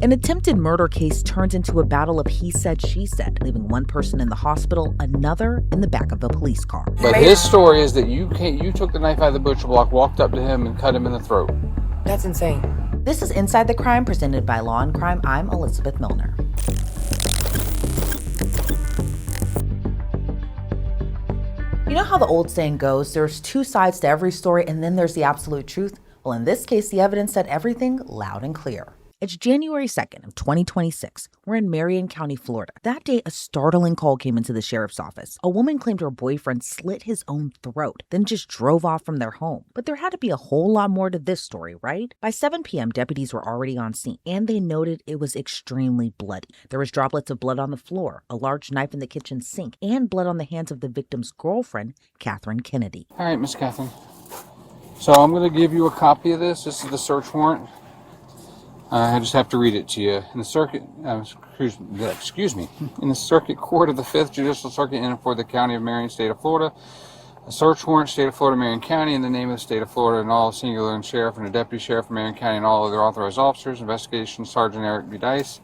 An attempted murder case turns into a battle of he said, she said, leaving one person in the hospital, another in the back of a police car. But his story is that you took the knife out of the butcher block, walked up to him, and cut him in the throat. That's insane. This is Inside the Crime, presented by Law&Crime. I'm Elizabeth Millner. You know how the old saying goes, there's two sides to every story and then there's the absolute truth? Well, in this case, the evidence said everything loud and clear. It's January 2nd of 2026. We're in Marion County, Florida. That day, a startling call came into the sheriff's office. A woman claimed her boyfriend slit his own throat, then just drove off from their home. But there had to be a whole lot more to this story, right? By 7 p.m., deputies were already on scene, and they noted it was extremely bloody. There was droplets of blood on the floor, a large knife in the kitchen sink, and blood on the hands of the victim's girlfriend, Cathrin Kennedy. All right, Miss Cathrin. So I'm going to give you a copy of this. This is the search warrant. I just have to read it to you. In the circuit, excuse me, in the Circuit Court of the 5th Judicial Circuit in and for the County of Marion, State of Florida, a search warrant, State of Florida, Marion County, in the name of the State of Florida and all singular and sheriff and the deputy sheriff of Marion County and all other authorized officers, Investigation Sergeant Eric B. Dice,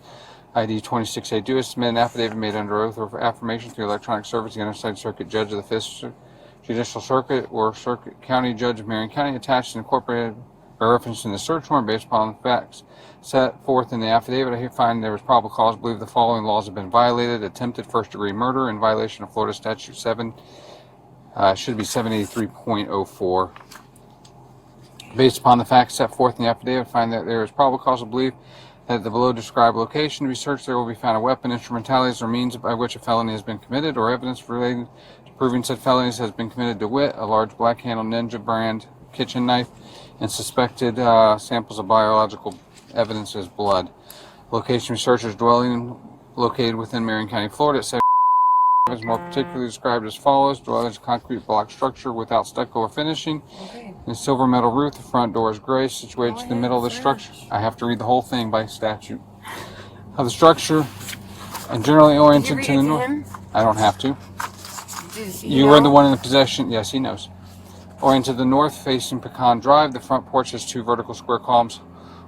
ID 26A, do submit an affidavit made under oath or affirmation through electronic service, the Interstate Circuit Judge of the 5th Judicial Circuit or Circuit County Judge of Marion County, attached and incorporated by reference in the search warrant based upon the facts set forth in the affidavit. I find there was probable cause to believe the following laws have been violated: attempted first-degree murder in violation of Florida Statute 783.04. Based upon the facts set forth in the affidavit, I find that there is probable cause to believe that at the below described location to be searched there will be found a weapon, instrumentalities, or means by which a felony has been committed, or evidence relating to proving said felonies has been committed, to wit, a large black-handled Ninja brand kitchen knife, and suspected samples of biological evidence as blood. Location researchers dwelling located within Marion County, Florida, at 7 is more particularly described as follows: dwelling is a concrete block structure without stucco or finishing. Okay. And silver metal roof. The front door is gray, situated in the middle of the structure. I have to read the whole thing by statute. Of the structure, and generally oriented to the north. I don't have to. You were the one in the possession. Yes, he knows. Oriented to the north, facing Pecan Drive. The front porch has 2 vertical square columns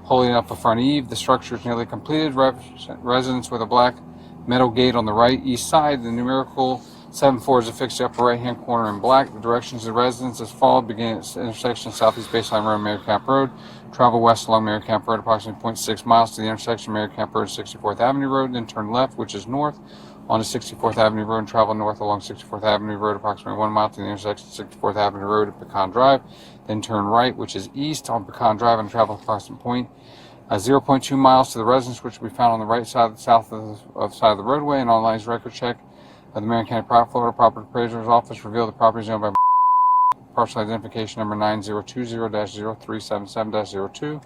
holding up a front eave. The structure is nearly completed. Residence with a black metal gate on the right east side. The numerical 74 is affixed to the upper right-hand corner in black. The directions of the residence as followed: begin at the intersection of Southeast Baseline Road and Marion Camp Road. Travel west along Marion Camp Road approximately 0.6 miles to the intersection of Marion Camp Road and 64th Avenue Road. Then turn left, which is north, onto 64th Avenue Road and travel north along 64th Avenue Road approximately 1 mile to the intersection of 64th Avenue Road and Pecan Drive. Then turn right, which is east on Pecan Drive, and travel approximately 0.2 miles to the residence, which will be found on the right side, south of side of the roadway. An online record check of the Marion County Florida Property Appraiser's Office revealed the property is owned by parcel identification number 9020-0377-02.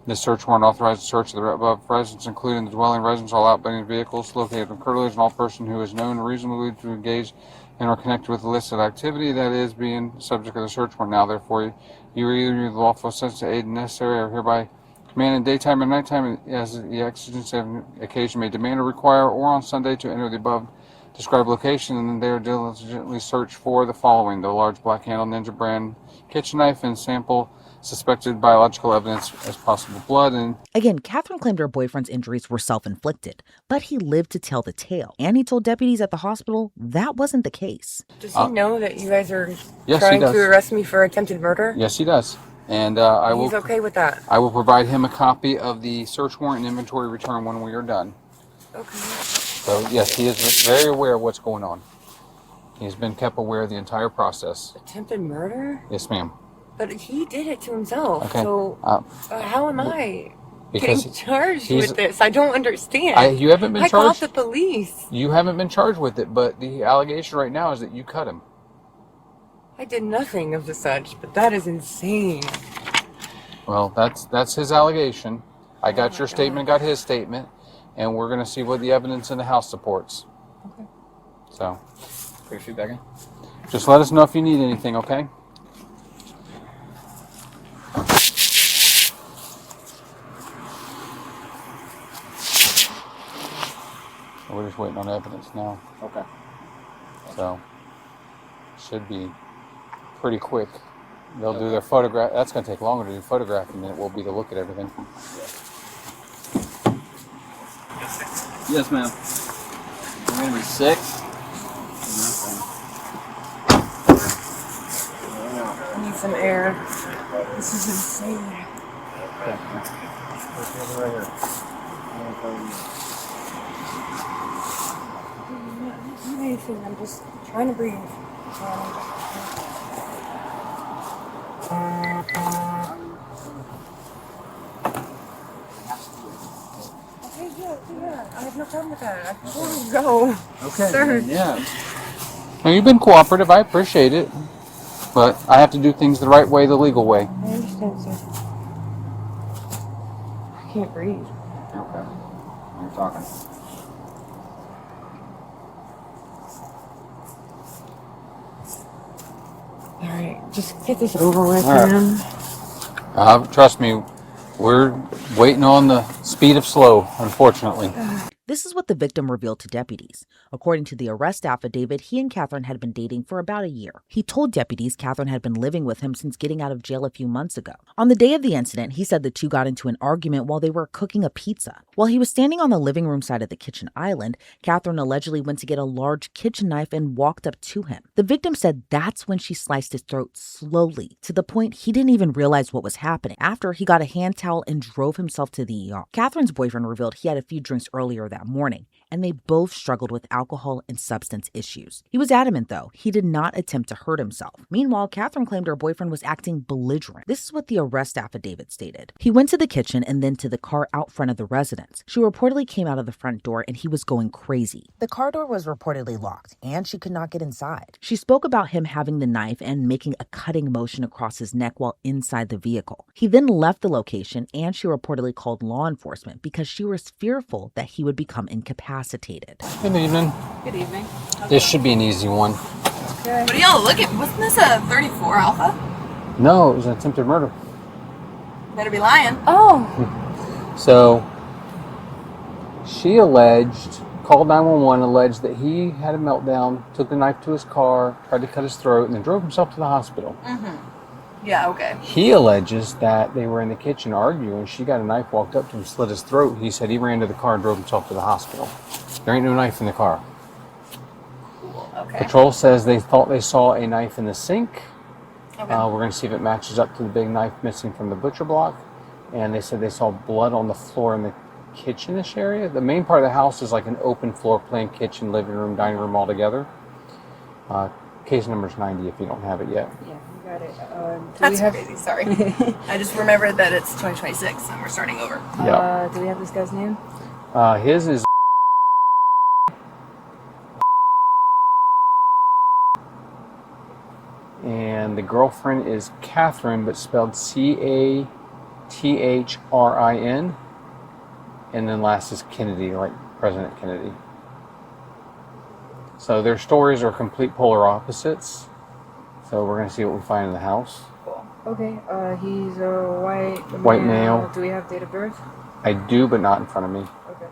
This search warrant authorized the search of the above residence, including the dwelling, residence, all outbuilding vehicles located in curtilage, and all person who is known or reasonably to engage in or connected with illicit activity that is being subject of the search warrant. Now, therefore, you are either the lawful assistance to aid necessary or hereby command in daytime or nighttime as the exigency of occasion may demand or require, or on Sunday to enter the above described location, and then they are diligently searched for the following: the large black-handled Ninja brand kitchen knife and sample suspected biological evidence as possible blood. And again, Cathrin claimed her boyfriend's injuries were self-inflicted, but he lived to tell the tale. And he told deputies at the hospital that wasn't the case. Does he know that you guys are yes, trying to arrest me for attempted murder? Yes, he does. And he's okay with that. I will provide him a copy of the search warrant and inventory return when we are done. Okay. So yes, he is very aware of what's going on. He's been kept aware of the entire process. Attempted murder? Yes, ma'am. But he did it to himself. Okay. So how am I because getting charged with this? I don't understand. You haven't been charged. I called the police. You haven't been charged with it, but the allegation right now is that you cut him. I did nothing of the such, but that is insane. Well, that's his allegation. I got your statement, got his statement, and we're going to see what the evidence in the house supports. Okay. So, put your feet back in. Just let us know if you need anything, okay? We're just waiting on evidence now. Okay. So, should be pretty quick. They'll do their photograph. That's going to take longer to do photographing than it will be to look at everything. Yes, ma'am. You're gonna be sick? I need some air. This is insane. I'm not anything. I'm just trying to breathe. Okay, yeah. I have no problem with that. I can totally go. Okay. Sir. Yeah. Now, you've been cooperative. I appreciate it. But I have to do things the right way, the legal way. I understand, sir. I can't breathe. Okay. You're talking. Alright, just get this over with, All right. man. Trust me, we're waiting on the speed of slow, unfortunately. This is what the victim revealed to deputies. According to the arrest affidavit, he and Cathrin had been dating for about a year. He told deputies Cathrin had been living with him since getting out of jail a few months ago. On the day of the incident, he said the two got into an argument while they were cooking a pizza. While he was standing on the living room side of the kitchen island, Cathrin allegedly went to get a large kitchen knife and walked up to him. The victim said that's when she sliced his throat slowly, to the point he didn't even realize what was happening. After, he got a hand towel and drove himself to the ER. Cathrin's boyfriend revealed he had a few drinks earlier that morning, and they both struggled with alcohol and substance issues. He was adamant, though, he did not attempt to hurt himself. Meanwhile, Cathrin claimed her boyfriend was acting belligerent. This is what the arrest affidavit stated. He went to the kitchen and then to the car out front of the residence. She reportedly came out of the front door and he was going crazy. The car door was reportedly locked and she could not get inside. She spoke about him having the knife and making a cutting motion across his neck while inside the vehicle. He then left the location and she reportedly called law enforcement because she was fearful that he would become incapacitated. Good evening. Good evening. This should be an easy one. What are y'all looking? Wasn't this a 34 Alpha? No, it was an attempted murder. Better be lying. Oh. So, she called 911, alleged that he had a meltdown, took the knife to his car, tried to cut his throat, and then drove himself to the hospital. Yeah, okay. He alleges that they were in the kitchen arguing. She got a knife, walked up to him, slit his throat. He said he ran to the car and drove himself to the hospital. There ain't no knife in the car. Cool, okay. Patrol says they thought they saw a knife in the sink. Okay. We're going to see if it matches up to the big knife missing from the butcher block. And they said they saw blood on the floor in the kitchen-ish area. The main part of the house is like an open floor plan, kitchen, living room, dining room all together. Case number's 90 if you don't have it yet. Yeah, you got it. That's crazy, sorry. I just remembered that it's 2026 and we're starting over. Yeah. Do we have this guy's name? His is... And the girlfriend is Cathrin, but spelled Cathrin. And then last is Kennedy, like President Kennedy. So their stories are complete polar opposites. So we're going to see what we find in the house. Cool. Okay, he's a White male. Do we have date of birth? I do, but not in front of me. Okay.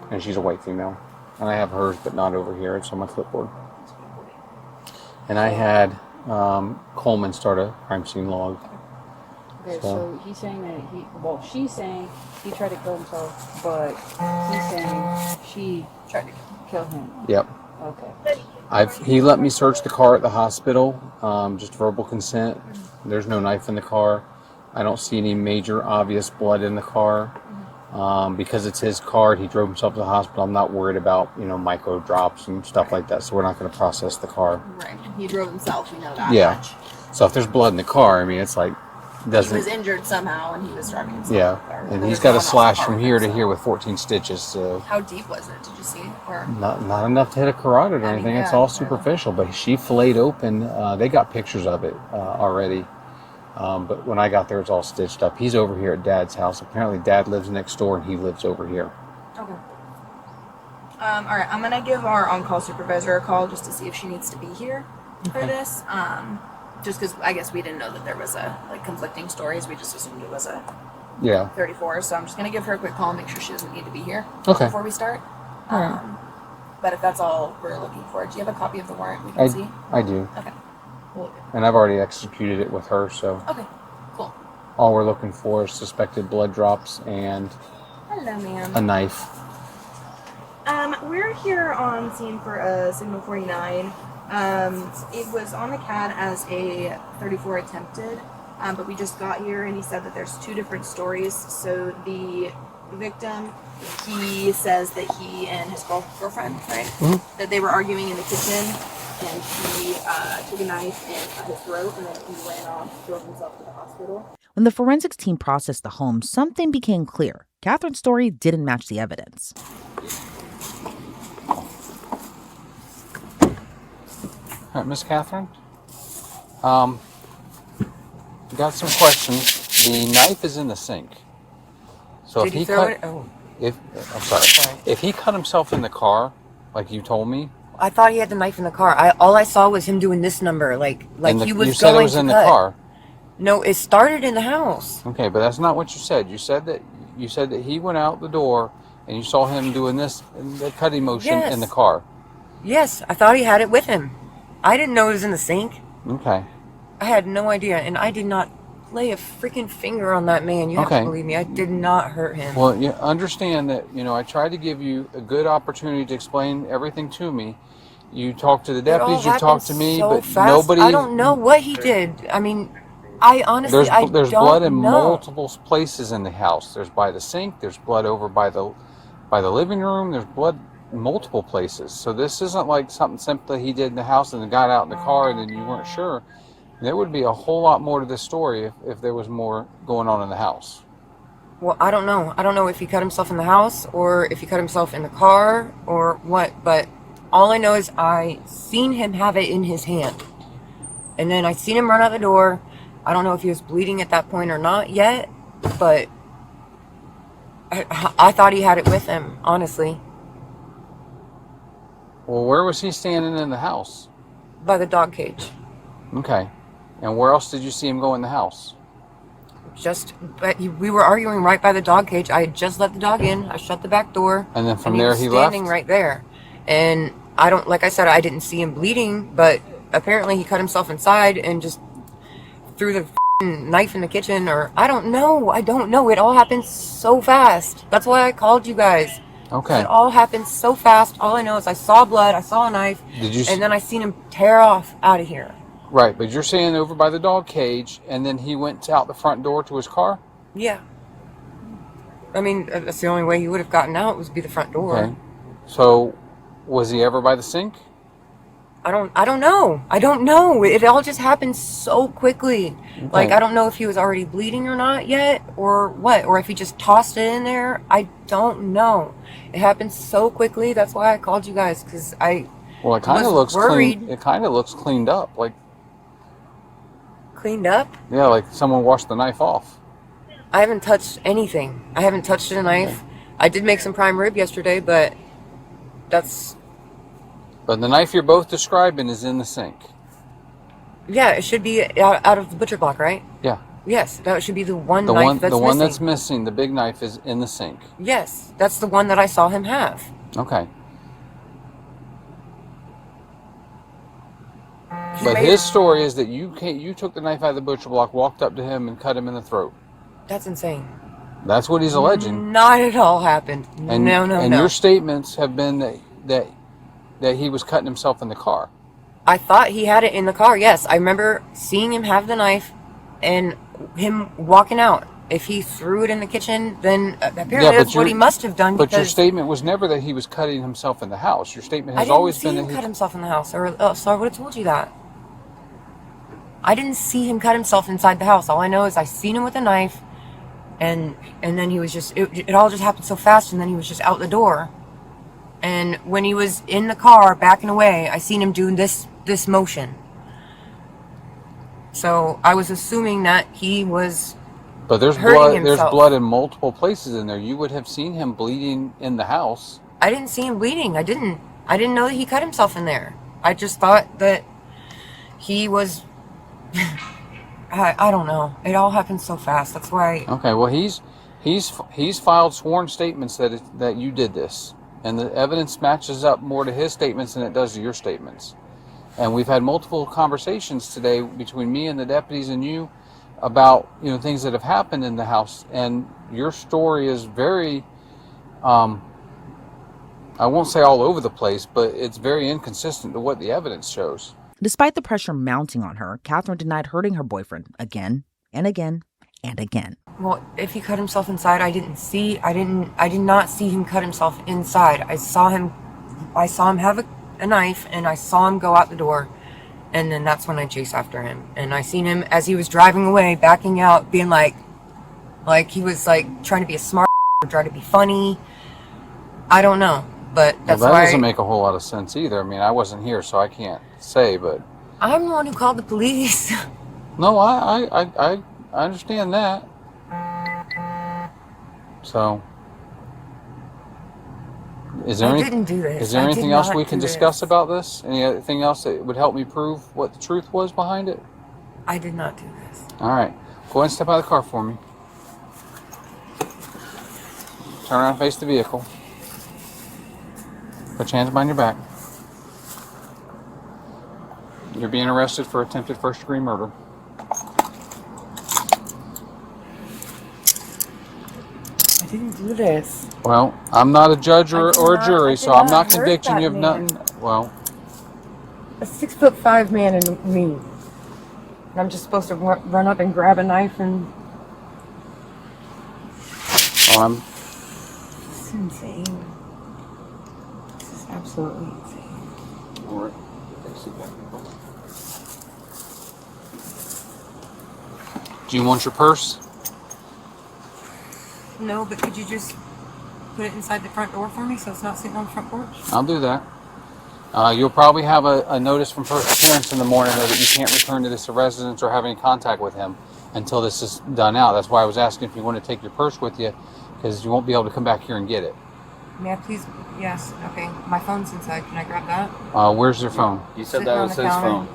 And she's a white female. And I have hers, but not over here. It's on my clipboard. And I had Coleman start a crime scene log. Okay, so he's saying that she's saying he tried to kill himself, but he's saying she tried to kill him. Yep. Okay. He let me search the car at the hospital, just verbal consent. There's no knife in the car. I don't see any major obvious blood in the car. Because it's his car, he drove himself to the hospital. I'm not worried about, micro drops and stuff like that, so we're not going to process the car. Right. He drove himself, we know that much. So if there's blood in the car, it's like, He was injured somehow and he was driving himself. Yeah, and he's got a slash from here to here with 14 stitches. So how deep was it? Did you see? Or not enough to hit a carotid or anything. It's all superficial. But she filleted open. They got pictures of it already. But when I got there, it's all stitched up. He's over here at Dad's house. Apparently, Dad lives next door and he lives over here. Okay. All right, I'm gonna give our on-call supervisor a call just to see if she needs to be here for this. Just because I guess we didn't know that there was conflicting stories. We just assumed it was a 34. So I'm just gonna give her a quick call and make sure she doesn't need to be here before we start. All right. But if that's all we're looking for, do you have a copy of the warrant we can see? I do. Okay. Cool. And I've already executed it with her, so. Okay. Cool. All we're looking for is suspected blood drops and Hello, ma'am. a knife. We're here on scene for a Signal 49. It was on the CAD as a 34 attempted, but we just got here and he said that there's two different stories. So the victim, he says that he and his girlfriend, right, that they were arguing in the kitchen, and he took a knife and cut his throat, and then he ran off, drove himself to the hospital. When the forensics team processed the home, something became clear. Cathrin's story didn't match the evidence. All right, Miss Cathrin, got some questions. The knife is in the sink. So Did if he he throw cut, it? Oh, I'm sorry. If he cut himself in the car, like you told me, I thought he had the knife in the car. All I saw was him doing this number, like he was you said going it was to in cut. the car. No, it started in the house. Okay, but that's not what you said. You said that he went out the door and you saw him doing this, the cutting motion in the car. Yes, I thought he had it with him. I didn't know it was in the sink. Okay. I had no idea, and I did not lay a freaking finger on that man. You have to believe me. I did not hurt him. Well, you understand that, I tried to give you a good opportunity to explain everything to me. You talked to the deputies, you talked to me, so but fast. nobody... I don't know what he did. I mean, I honestly, There's don't blood in know. multiple places in the house. There's by the sink, there's blood over by the living room, there's blood in multiple places. So this isn't like something simple he did in the house and then got out in the car and then you weren't sure. There would be a whole lot more to this story if there was more going on in the house. Well, I don't know. I don't know if he cut himself in the house or if he cut himself in the car or what, but all I know is I seen him have it in his hand. And then I seen him run out the door. I don't know if he was bleeding at that point or not yet, but I thought he had it with him, honestly. Well, where was he standing in the house? By the dog cage. Okay. And where else did you see him go in the house? But we were arguing right by the dog cage. I had just let the dog in. I shut the back door. And then from and there was he left? standing right there. And like I said, I didn't see him bleeding, but apparently he cut himself inside and just threw the knife in the kitchen, or I don't know. It all happened so fast. That's why I called you guys. Okay. It all happened so fast. All I know is I saw blood, I saw a knife, and then I seen him tear off out of here. Right, but you're saying over by the dog cage, and then he went out the front door to his car? Yeah. I mean, that's the only way he would have gotten out was be the front door. Okay. So, was he ever by the sink? I don't know. I don't know. It all just happened so quickly. Okay. Like, I don't know if he was already bleeding or not yet, or what, or if he just tossed it in there. I don't know. It happened so quickly. That's why I called you guys, because Well, it kind of looks clean. It kind of looks cleaned up, like cleaned up. Yeah, like someone washed the knife off. I haven't touched anything. I haven't touched a knife. Okay. I did make some prime rib yesterday, but that's. But the knife you're both describing is in the sink. Yeah, it should be out of the butcher block, right? Yeah. Yes, that should be the one knife that's missing. The one that's missing, the big knife, is in the sink. Yes, that's the one that I saw him have. Okay. But his story is that you took the knife out of the butcher block, walked up to him, and cut him in the throat. That's insane. That's what he's alleging. Not at all happened. And, no. And your statements have been that he was cutting himself in the car. I thought he had it in the car, yes. I remember seeing him have the knife and him walking out. If he threw it in the kitchen, then apparently that's what he must have done. But your statement was never that he was cutting himself in the house. Your statement has always been that he cut himself in the house. Or so I would have told you that. I didn't see him cut himself inside the house. All I know is I seen him with a knife, and then he was just it all just happened so fast, and then he was just out the door. And when he was in the car backing away, I seen him doing this motion. So I was assuming that he was. But there's blood. There's blood in multiple places in there. You would have seen him bleeding in the house. I didn't see him bleeding. I didn't know that he cut himself in there. I just thought that he was. I don't know. It all happened so fast. That's why. Okay. Well, he's filed sworn statements that you did this, and the evidence matches up more to his statements than it does to your statements. And we've had multiple conversations today between me and the deputies and you about things that have happened in the house, and your story is very I won't say all over the place, but it's very inconsistent to what the evidence shows. Despite the pressure mounting on her, Cathrin denied hurting her boyfriend again and again and again. Well, if he cut himself inside, I did not see him cut himself inside. I saw him have a knife, and I saw him go out the door, and then that's when I chased after him. And I seen him as he was driving away, backing out, being like he was like trying to be a smart or trying to be funny. I don't know, but that's Well, that why doesn't make a whole lot of sense either. I mean, I wasn't here, so I can't say, but I'm the one who called the police. no, I understand that. So, is there I didn't do this. Is there I did anything else not we can do discuss this. about this? Anything else that would help me prove what the truth was behind it? I did not do this. All right, go ahead and step out of the car for me. Turn around and face the vehicle. Put your hands behind your back. You're being arrested for attempted first-degree murder. I didn't do this. Well, I'm not a judge or a jury, I so did I'm not not hurt convicting that you of man. nothing. Well, A 6'5" man and me. And I'm just supposed to run up and grab a knife and... This is insane. This is absolutely insane. all right. Do you want your purse? No, but could you just put it inside the front door for me so it's not sitting on the front porch? I'll do that. You'll probably have a notice from first appearance in the morning that you can't return to this residence or have any contact with him until this is done out. That's why I was asking if you want to take your purse with you, because you won't be able to come back here and get it. May I please? Yes. Okay. My phone's inside. Can I grab that? Where's your phone? You said Sitting that on was the his counter. phone.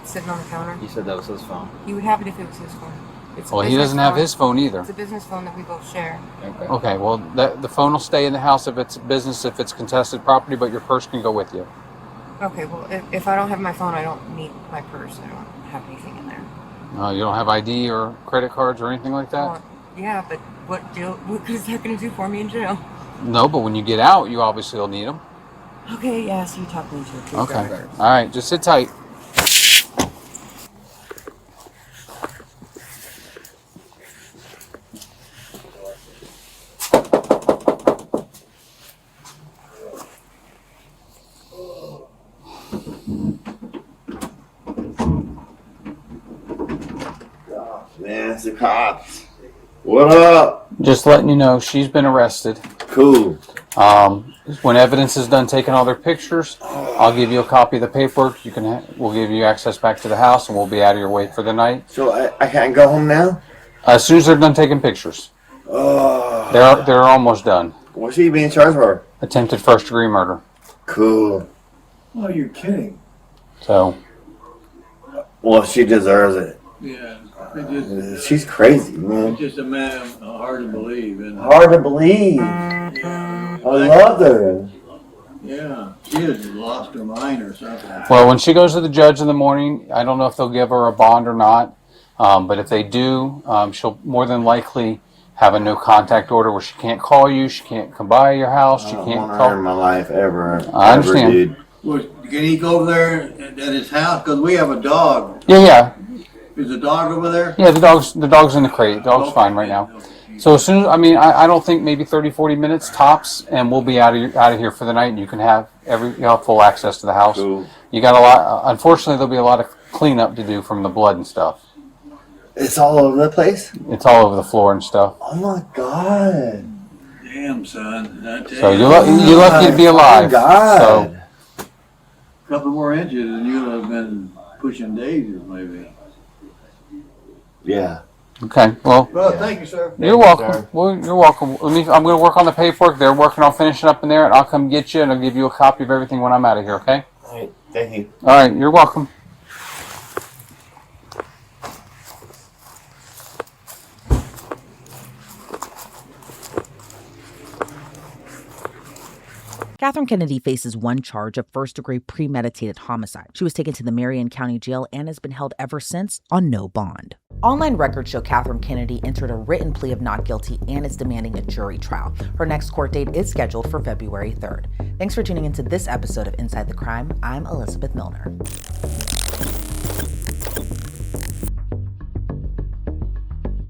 It's sitting on the counter. You said that was his phone. He would have it if it was his phone. It's a Well, he business doesn't have phone. his phone either. It's a business phone that we both share. Okay. Okay, well, the phone will stay in the house if it's business, if it's contested property, but your purse can go with you. Okay. Well, if I don't have my phone, I don't need my purse. I don't have anything in there. You don't have ID or credit cards or anything like that? Well, yeah, but what is that going to do for me in jail? No, but when you get out, you obviously will need them. Okay. Yeah. So you talk me into it. Please Okay. grab it. All right, just sit tight. Man, it's the cops. What up? Just letting you know, she's been arrested. Cool. When evidence is done taking all their pictures, I'll give you a copy of the paperwork. We'll give you access back to the house, and we'll be out of your way for the night. So I can't go home now? As soon as they're done taking pictures, Oh. they're almost done. What's she being charged for? Attempted first-degree murder. Cool. Oh, you're kidding. So, Well, she deserves it. Yeah. It's She's crazy, man. just a man hard to believe. And Hard to believe. yeah, I loved her. yeah, she had lost her mind or something. well, when she goes to the judge in the morning, I don't know if they'll give her a bond or not. But if they do, she'll more than likely have a no contact order where she can't call you, she can't come by your house, I she don't can't want her in call. my life ever. I understand. Ever, dude. Well, can he go over there at his house? Because we have a dog. Yeah. Is the dog over there? Yeah, the dog's in the crate. The dog's fine right now. So as soon as, I don't think maybe 30, 40 minutes tops, and we'll be out of here for the night, and you can have full access to the house. Cool. You got a lot, unfortunately there'll be a lot of cleanup to do from the blood and stuff. It's all over the place? It's all over the floor and stuff. Oh my god. Damn, son. I tell So you, you're lucky to be alive. Oh god. So, a couple more inches and you'll have been pushing daisies, maybe. Yeah. okay, well, Well, thank you, sir. you're welcome. Well, you're welcome. I'm going to work on the paperwork. They're working on finishing up in there, and I'll come get you, and I'll give you a copy of everything when I'm out of here, okay? Alright, thank you. All right, you're welcome. Cathrin Kennedy faces one charge of first-degree premeditated homicide. She was taken to the Marion County Jail and has been held ever since on no bond. Online records show Cathrin Kennedy entered a written plea of not guilty and is demanding a jury trial. Her next court date is scheduled for February 3rd. Thanks for tuning into this episode of Inside the Crime. I'm Elizabeth Millner.